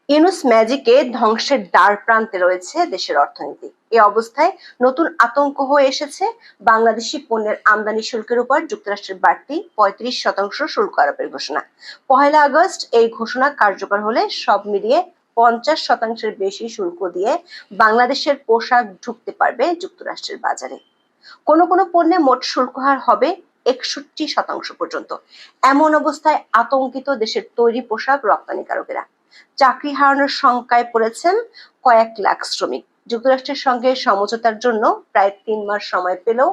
ইউনুস ম্যাজিকে ধ্বংসের দ্বার প্রান্তে রয়েছে দেশের অর্থনীতি। এই অবস্থায় নতুন আতঙ্ক হয়ে এসেছে বাংলাদেশি পণ্যের আমদানি শুল্কের উপর যুক্তরাষ্ট্রের বাড়তি ৩৫% শুল্ক আরোপের ঘোষণা। ১ আগস্ট এই ঘোষণা কার্যকর হলে সব মিলিয়ে ৫০% বেশি শুল্ক দিয়ে বাংলাদেশের পোশাক ঢুকতে পারবে যুক্তরাষ্ট্রের বাজারে। কোনো কোনো পণ্যে মোট শুল্ক হার হবে ৬১% পর্যন্ত। এমন অবস্থায় আতঙ্কিত দেশের তৈরি পোশাক রপ্তানিকারকেরা। চাকরি হারানোর শঙ্কায় পড়েছেন কয়েক লাখ শ্রমিক। যুক্তরাষ্ট্রের সঙ্গে সমঝোতার জন্য প্রায় ৩ মাস সময় পেলেও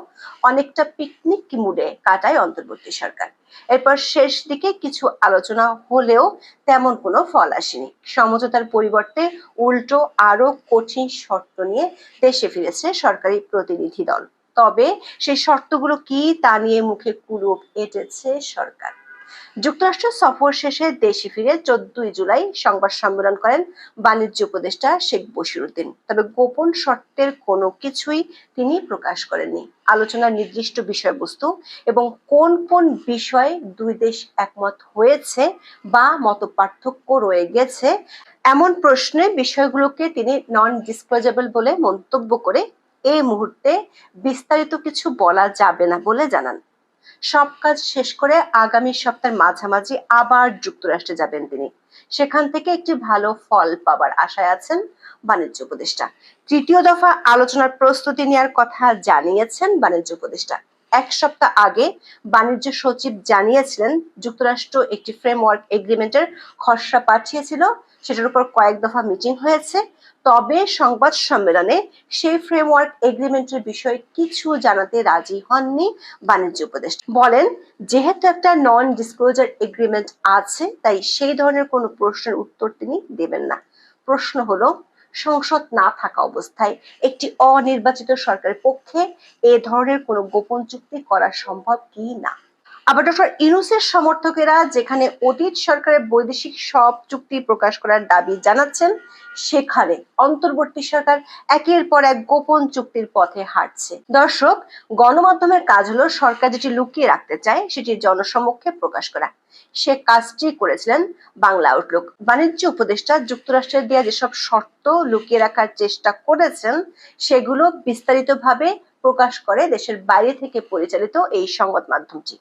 অনেকটা পিকনিক মুডে কাটায় অন্তর্বর্তী সরকার। এরপর শেষ দিকে কিছু আলোচনা হলেও তেমন কোনো ফল আসেনি। সমঝোতার পরিবর্তে উল্টো আরো কঠিন শর্ত নিয়ে দেশে ফিরেছে সরকারি প্রতিনিধি দল। তবে সেই শর্তগুলো কি তা নিয়ে মুখে কুলুপ এঁটেছে সরকার। যুক্তরাষ্ট্র সফর শেষে দেশে ফিরে ১৪ই জুলাই সংবাদ সম্মেলন করেন বাণিজ্য উপদেষ্টা শেখ বশিরউদ্দিন। তবে গোপন শর্তের কোনো কিছুই তিনি প্রকাশ করেননি। আলোচনার নির্দিষ্ট বিষয়বস্তু এবং কোন কোন বিষয়ে দুই দেশ একমত হয়েছে বা মতপার্থক্য রয়ে গেছে এমন প্রশ্নে বিষয়গুলোকে তিনি নন ডিসক্লোজেবল বলে মন্তব্য করে এই মুহূর্তে বিস্তারিত কিছু বলা যাবে না বলে জানান। সব কাজ শেষ করে আগামী সপ্তাহের মাঝামাঝি আবার যুক্তরাষ্ট্রে যাবেন তিনি। সেখান থেকে একটি ভালো ফল পাবার আশায় আছেন বাণিজ্য উপদেষ্টা। তৃতীয় দফা আলোচনার প্রস্তুতি নেওয়ার কথা জানিয়েছেন বাণিজ্য উপদেষ্টা। ১ সপ্তাহ আগে বাণিজ্য সচিব জানিয়েছিলেন যুক্তরাষ্ট্র একটি ফ্রেমওয়ার্ক এগ্রিমেন্টের খসড়া পাঠিয়েছিল, সেটার উপর কয়েক দফা মিটিং হয়েছে। তবে সংবাদ সম্মেলনে সেই ফ্রেমওয়ার্ক এগ্রিমেন্টের বিষয়ে কিছু জানাতে রাজি হননি বাণিজ্য উপদেষ্টা। বলেন, যেহেতু একটা নন ডিসক্লোজার এগ্রিমেন্ট আছে, তাই সেই ধরনের কোনো প্রশ্নের উত্তর তিনি দেবেন না। প্রশ্ন হলো, সংসদ না থাকা অবস্থায় একটি অনির্বাচিত সরকারের পক্ষে এ ধরনের কোনো গোপন চুক্তি করা সম্ভব কি না। আবার ডক্টর ইউনূসের সমর্থকেরা যেখানে অতীত সরকারের বৈদেশিক সব চুক্তি প্রকাশ করার দাবি জানাচ্ছেন, সেখানে অন্তর্বর্তী সরকার একের পর এক গোপন চুক্তির পথে হাঁটছে। দর্শক, গণমাধ্যমের কাজ হলো সরকার যেটি লুকিয়ে রাখতে চায় সেটি জনসমক্ষে প্রকাশ করা। সে কাজটি করেছিলেন বাংলা আউটলুক। বাণিজ্য উপদেষ্টা যুক্তরাষ্ট্রের দেয়া যেসব শর্ত লুকিয়ে রাখার চেষ্টা করেছেন, সেগুলো বিস্তারিতভাবে প্রকাশ করে দেশের বাইরে থেকে পরিচালিত এই সংবাদ মাধ্যমটি।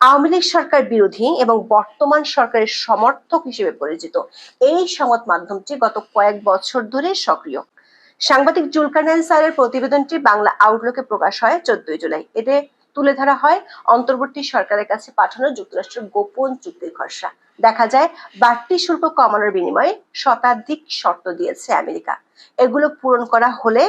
আওয়ামী লীগ সরকার বিরোধী এবং বর্তমান সরকারের সমর্থক হিসেবে পরিচিত এই সংবাদ মাধ্যমটি গত কয়েক বছর ধরে সক্রিয়। সাংবাদিক জুলকারনাইন স্যারের প্রতিবেদনটি বাংলা আউটলুকে প্রকাশ হয় ১৪ই জুলাই। এতে তুলে ধরা হয় অন্তর্বর্তী সরকারের কাছে পাঠানো যুক্তরাষ্ট্রের গোপন চুক্তির খসড়া। দেখা যায় বাড়তি শুল্ক কমানোর বিনিময়ে শতাধিক শর্ত দিয়েছে আমেরিকা। এগুলো পূরণ করা হলে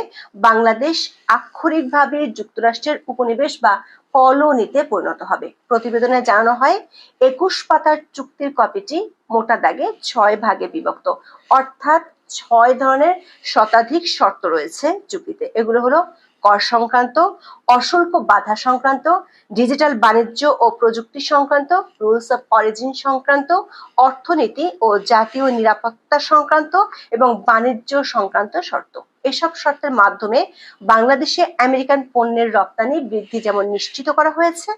বাংলাদেশ আক্ষরিকভাবে যুক্তরাষ্ট্রের উপনিবেশ বা কলোনিতে পরিণত হবে। প্রতিবেদনে জানানো হয়, ২১ পাতার চুক্তির কপিটি মোটা দাগে ৬ ভাগে বিভক্ত, অর্থাৎ ৬ ধরনের শতাধিক শর্ত রয়েছে চুক্তিতে। এগুলো হলো কর সংক্রান্ত, অশুল্ক বাধা সংক্রান্ত, ডিজিটাল বাণিজ্য ও প্রযুক্তি সংক্রান্ত, রুলস অফ অরিজিন সংক্রান্ত, অর্থনীতি ও জাতীয় নিরাপত্তা সংক্রান্ত এবং বাণিজ্য সংক্রান্ত শর্ত। এসব শর্তের মাধ্যমে বাংলাদেশে আমেরিকান পণ্যের রপ্তানি বৃদ্ধি যেমন নিশ্চিত করা হয়েছে,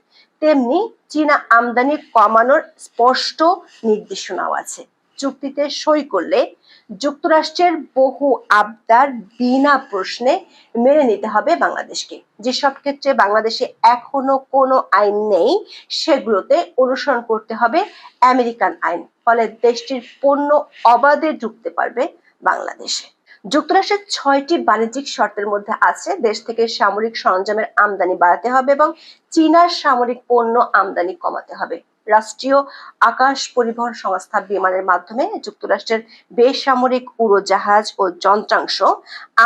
তেমনি চীনা আমদানি কমানোর স্পষ্ট নির্দেশনাও আছে। চুক্তিতে সই করলে যুক্তরাষ্ট্রের বহু আবদার বিনা প্রশ্নে মেনে নিতে হবে বাংলাদেশকে। যেসব ক্ষেত্রে বাংলাদেশে এখনো কোনো আইন নেই, সেগুলোতে অনুসরণ করতে হবে আমেরিকান আইন। ফলে দেশটির পণ্য অবাধে ঢুকতে পারবে বাংলাদেশে। যুক্তরাষ্ট্রের ৬টি বাণিজ্যিক শর্তের মধ্যে আছে দেশ থেকে সামরিক সরঞ্জামের আমদানি বাড়াতে হবে এবং চীনার সামরিক পণ্য আমদানি কমাতে হবে। রাষ্ট্রীয় আকাশ পরিবহন সংস্থা বিমানের মাধ্যমে যুক্তরাষ্ট্রের বেসামরিক উড়োজাহাজ ও যন্ত্রাংশ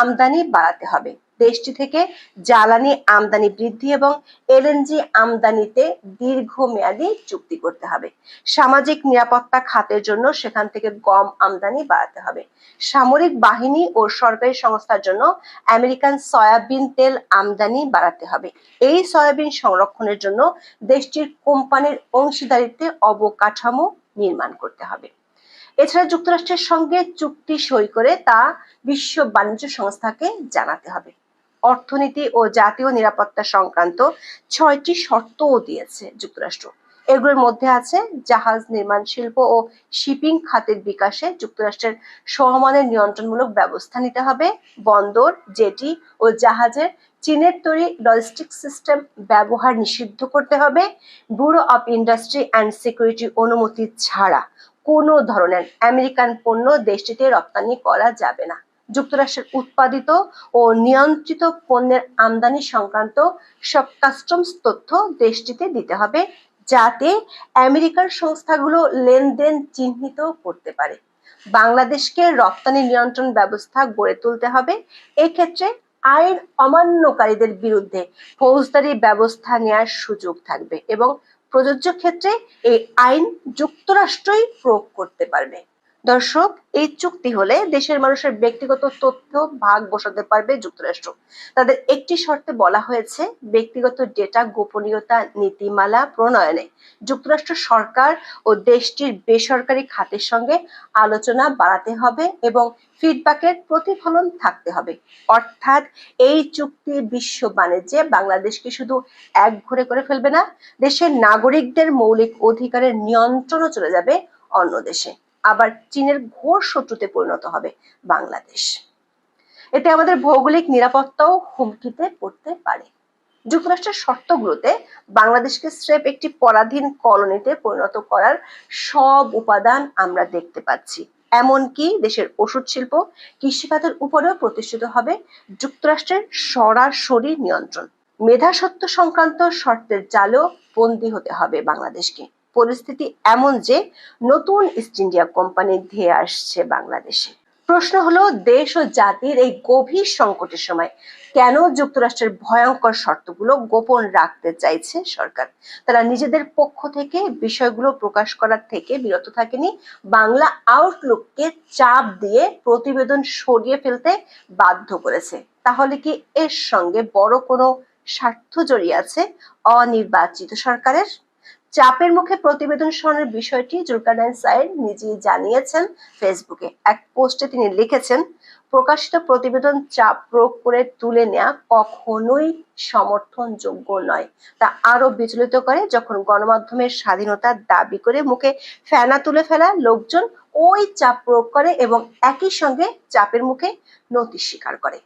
আমদানি বাড়াতে হবে। দেশটি থেকে জ্বালানি আমদানি বৃদ্ধি এবং এলএনজি আমদানিতে দীর্ঘমেয়াদী চুক্তি করতে হবে। সামাজিক নিরাপত্তা খাতের জন্য সেখান থেকে গম আমদানি বাড়াতে হবে। সামরিক বাহিনী ও সরকারি সংস্থার জন্য আমেরিকান সয়াবিন তেল আমদানি বাড়াতে হবে। এই সয়াবিন সংরক্ষণের জন্য দেশটির কোম্পানির অংশীদারিত্বে অবকাঠামো নির্মাণ করতে হবে। এছাড়া যুক্তরাষ্ট্রের সঙ্গে চুক্তি সই করে তা বিশ্ব বাণিজ্য সংস্থাকে জানাতে হবে। অর্থনীতি ও জাতীয় নিরাপত্তা সংক্রান্ত ৬টি শর্তও দিয়েছে যুক্তরাষ্ট্র। এগুলোর মধ্যে আছে জাহাজ নির্মাণ শিল্প ও শিপিং খাতের বিকাশে যুক্তরাষ্ট্রের সমানের নিয়ন্ত্রণমূলক ব্যবস্থা নিতে হবে, বন্দর, জেটি ও জাহাজের চীনের তৈরি লজিস্টিক সিস্টেম ব্যবহার নিষিদ্ধ করতে হবে, bureau of industry and security অনুমতি ছাড়া কোনো ধরনের আমেরিকান পণ্য দেশটিতে রপ্তানি করা যাবে না। যুক্তরাষ্ট্রের উৎপাদিত ও নিয়ন্ত্রিত পণ্যের আমদানি সংক্রান্ত সব কাস্টমস তথ্য দেশটিতে দিতে হবে, যাতে আমেরিকার সংস্থাগুলো লেনদেন চিহ্নিত করতে পারে। বাংলাদেশকে রপ্তানি নিয়ন্ত্রণ ব্যবস্থা গড়ে তুলতে হবে। এক্ষেত্রে আইন অমান্যকারীদের বিরুদ্ধে ফৌজদারি ব্যবস্থা নেওয়ার সুযোগ থাকবে এবং প্রযোজ্য ক্ষেত্রে এই আইন যুক্তরাষ্ট্রই প্রয়োগ করতে পারবে। দর্শক, এই চুক্তি হলে দেশের মানুষের ব্যক্তিগত তথ্য ভাগ বসাতে পারবে যুক্তরাষ্ট্র। তাদের একটি শর্তে বলা হয়েছে, ব্যক্তিগত ডেটা গোপনীয়তা নীতিমালা প্রণয়নে যুক্তরাষ্ট্র সরকার ও দেশটির বেসরকারি খাতের সঙ্গে আলোচনা বাড়াতে হবে এবং ফিডব্যাকের প্রতিফলন থাকতে হবে। অর্থাৎ এই চুক্তি বিশ্ব বাণিজ্যে বাংলাদেশকে শুধু একঘরে করে ফেলবে না, দেশের নাগরিকদের মৌলিক অধিকারের নিয়ন্ত্রণও চলে যাবে অন্য দেশে। আবার চীনের ঘোর শত্রুতে পরিণত হবে বাংলাদেশ। এতে আমাদের ভৌগোলিক নিরাপত্তাও হুমকিতে পড়তে পারে। যুক্তরাষ্ট্রের শর্তগুলোতে বাংলাদেশকে স্রেফ একটি পরাধীন কলোনিতে পরিণত করার সব উপাদান আমরা দেখতে পাচ্ছি। এমনকি দেশের ওষুধ শিল্প, কৃষিখাতের উপরেও প্রতিষ্ঠিত হবে যুক্তরাষ্ট্রের সরাসরি নিয়ন্ত্রণ। মেধাস্বত্ব সংক্রান্ত শর্তের জালেও বন্দী হতে হবে বাংলাদেশকে। পরিস্থিতি এমন যে নতুন ইস্ট ইন্ডিয়া কোম্পানি ধেয়ে আসছে বাংলাদেশে। প্রশ্ন হলো, দেশ ও জাতির এই গভীর সংকটের সময় কেন যুক্তরাষ্ট্রের ভয়ঙ্কর শর্তগুলো গোপন রাখতে চাইছে সরকার? তারা নিজেদের পক্ষ থেকে বিষয়গুলো প্রকাশ করার থেকে বিরত থাকেনি, বাংলা আউটলুককে চাপ দিয়ে প্রতিবেদন সরিয়ে ফেলতে বাধ্য করেছে। তাহলে কি এর সঙ্গে বড় কোনো স্বার্থ জড়িয়ে আছে অনির্বাচিত সরকারের? চাপের মুখে প্রতিবেদন সরানোর বিষয়টি জুলকারনাইন সাঈদ নিজেই জানিয়েছেন ফেসবুকে। এক পোস্টে তিনি লিখেছেন, প্রকাশিত প্রতিবেদন চাপ প্রয়োগ করে তুলে নেওয়া কখনোই সমর্থনযোগ্য নয়। তা আরো বিচলিত করে যখন গণমাধ্যমের স্বাধীনতার দাবি করে মুখে ফেনা তুলে ফেলা লোকজন ওই চাপ প্রয়োগ করে এবং একই সঙ্গে চাপের মুখে নতি স্বীকার করে।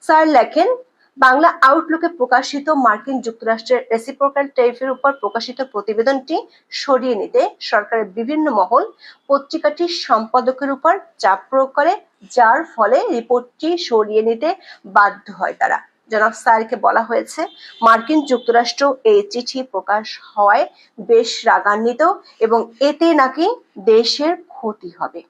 স্যার লেখেন, বাংলা আউটলুকে প্রকাশিত মার্কিন যুক্তরাষ্ট্রের রেসিপ্রোকাল ট্যারিফের উপর প্রকাশিত প্রতিবেদনটি সরিয়ে নিতে সরকারের বিভিন্ন মহল পত্রিকাটির সম্পাদকের উপর চাপ প্রয়োগ করে, যার ফলে রিপোর্টটি সরিয়ে নিতে বাধ্য হয় তারা। জনাব স্যারকে বলা হয়েছে, মার্কিন যুক্তরাষ্ট্র এই চিঠি প্রকাশ হওয়ায় বেশ রাগান্বিত এবং এতে নাকি দেশের ক্ষতি হবে।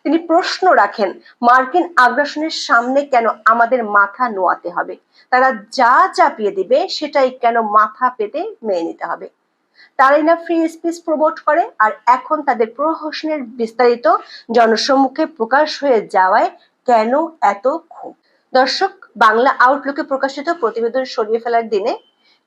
তিনি প্রশ্ন রাখেন, মার্কিন আগ্রাসনের সামনে কেন আমাদের মাথা নোয়াতে হবে? তারা যা চাপিয়ে দিবে সেটাই কেন মাথা পেতে মেনে নিতে হবে? তারাই না ফ্রি স্পিচ প্রমোট করে, আর এখন তাদের প্রহসনের বিস্তারিত জনসম্মুখে প্রকাশ হয়ে যাওয়ায় কেন এত ক্ষোভ? দর্শক, বাংলা আউটলুকে প্রকাশিত প্রতিবেদন সরিয়ে ফেলার দিনে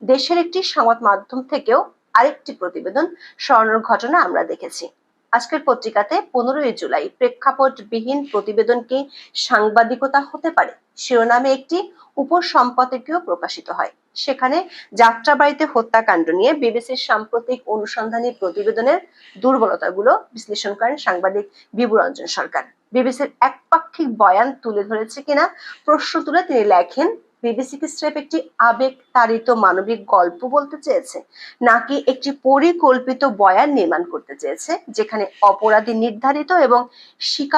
দেশের একটি সংবাদ মাধ্যম থেকেও আরেকটি প্রতিবেদন সরানোর ঘটনা আমরা দেখেছি। আজকের পত্রিকাতে 15 জুলাই প্রেক্ষাপটবিহীন প্রতিবেদন কি সাংবাদিকতা হতে পারে শিরোনামে একটি উপসম্পাদকীয় প্রকাশিত হয়। সেখানে যাত্রাবাড়ীতে হত্যাকাণ্ড নিয়ে বিবিসির সাম্প্রতিক অনুসন্ধানী প্রতিবেদনের দুর্বলতাগুলো বিশ্লেষণ করেন সাংবাদিক বিভু রঞ্জন সরকার। বিবিসির একপাক্ষিক বয়ান তুলে ধরেছে কিনা প্রশ্ন তুলে তিনি লেখেন, বিবিসি কি স্রেফ একটি আবেগ তাড়িত মানবিক গল্প বলতে চেয়েছে, নাকি একটি পরিকল্পিত বয়ান নির্মাণ করতে চেয়েছে যেখানে অপরাধী নির্ধারিত এবং শিকার